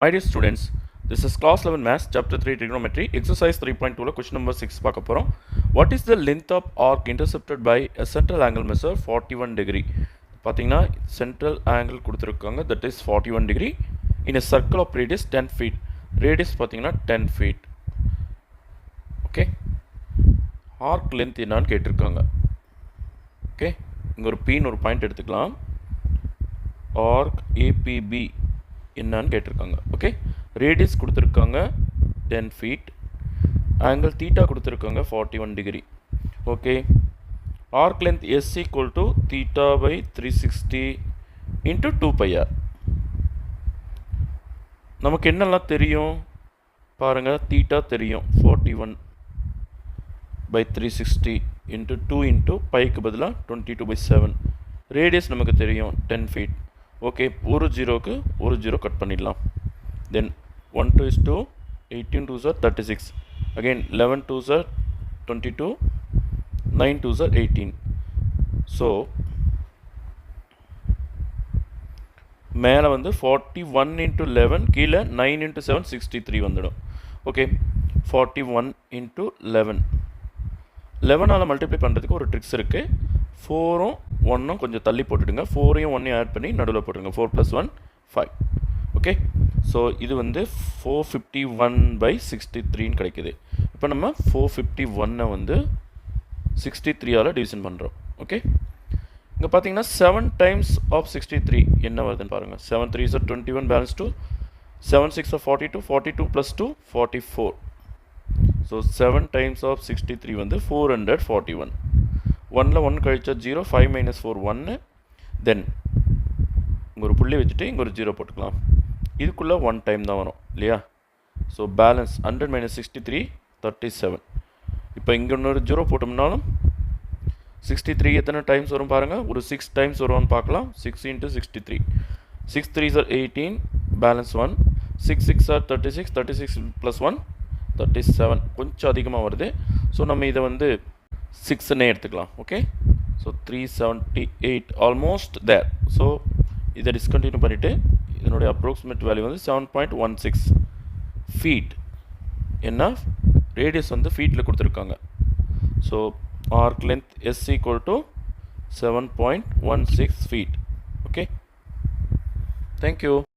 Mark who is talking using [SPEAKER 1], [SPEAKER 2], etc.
[SPEAKER 1] My dear students, this is class 11 maths chapter 3 trigonometry exercise 3.2 la question number 6 பார்க்க போறோம். What is the length of arc intercepted by a central angle measure 41 degree? பாத்தீங்கன்னா central angle கொடுத்திருக்காங்க, that is 41 degree in a circle of radius 10 feet. Radius பாத்தீங்கன்னா 10 feet. Okay, arc length என்னன்னு கேட்டிருக்காங்க. Okay, இங்க ஒரு P ஒரு point எடுத்துக்கலாம். arc APB என்னன்னு கேட்டிருக்காங்க. ஓகே, ரேடியஸ் கொடுத்துருக்காங்க 10 feet, ஆங்கிள் தீட்டா கொடுத்துருக்காங்க 41 degree. Okay, arc length S equal to theta by 360 into 2 pi r. நமக்கு என்னெல்லாம் தெரியும் பாருங்க, தீட்டா தெரியும் 41 by 360 into 2 into பைக்கு பதிலாக 22/7. ரேடியஸ் நமக்கு தெரியும் 10 feet. ஓகே, ஒரு ஜீரோக்கு ஒரு ஜீரோ கட் பண்ணிடலாம். தென் 1 2 is 2, 18 2s are 36, again 11 2s are 22, 9 2s are 18. So மேலே வந்து 41 into 11, கீழே 9 into 7 63 வந்துடும். ஓகே, 41 into 11, 11ஆல் மல்டிப்ளை பண்ணுறதுக்கு ஒரு ட்ரிக்ஸ் இருக்குது. 4ம் 1ம் கொஞ்சம் தள்ளி போட்டுடுங்க, 4ஐயும் 1ஐயும் ஆட் பண்ணி நடுவில் போட்டுருங்க. 4 + 1 5. ஓகே, ஸோ இது வந்து 451/63 கிடைக்குது. இப்போ நம்ம 451 வந்து 63ஆல் டிவிஷன் பண்ணுறோம். ஓகே, இங்கே பார்த்தீங்கன்னா 7 times of 63 என்ன வருதுன்னு பாருங்கள். 7 3s are 21, balance 2, 7 6 are 42, 42 + 2 44. So 7 times of 63 வந்து 441. 1ல் 1 கழிச்சா 0, 5 - 4 1. தென் இங்கே ஒரு புள்ளி வச்சுட்டு இங்கே ஒரு 0 போட்டுக்கலாம். இதுக்குள்ளே 1 டைம் தான் வரும் இல்லையா? So balance 100 - 63 37. இப்போ இங்கே இன்னொரு 0 போட்டோம்னாலும் 63 எத்தனை டைம்ஸ் வரும் பாருங்கள், ஒரு 6 டைம்ஸ் வரும்னு பார்க்கலாம். 6 × 63, 6 3s are 18, பேலன்ஸ் 1, 6 6 are 36, 36 + 1 37. கொஞ்சம் அதிகமாக வருது. ஸோ நம்ம இதை வந்து 6ன்னே எடுத்துக்கலாம். Okay, so 378 almost there. So இதை டிஸ்கண்டினியூ பண்ணிவிட்டு இதனுடைய அப்ராக்சிமேட் வேல்யூ வந்து 7.16 ஃபீட். என்ன ரேடியஸ் வந்து ஃபீட்டில் கொடுத்துருக்காங்க. So arc length S equal to 7.16 feet. Okay, thank you.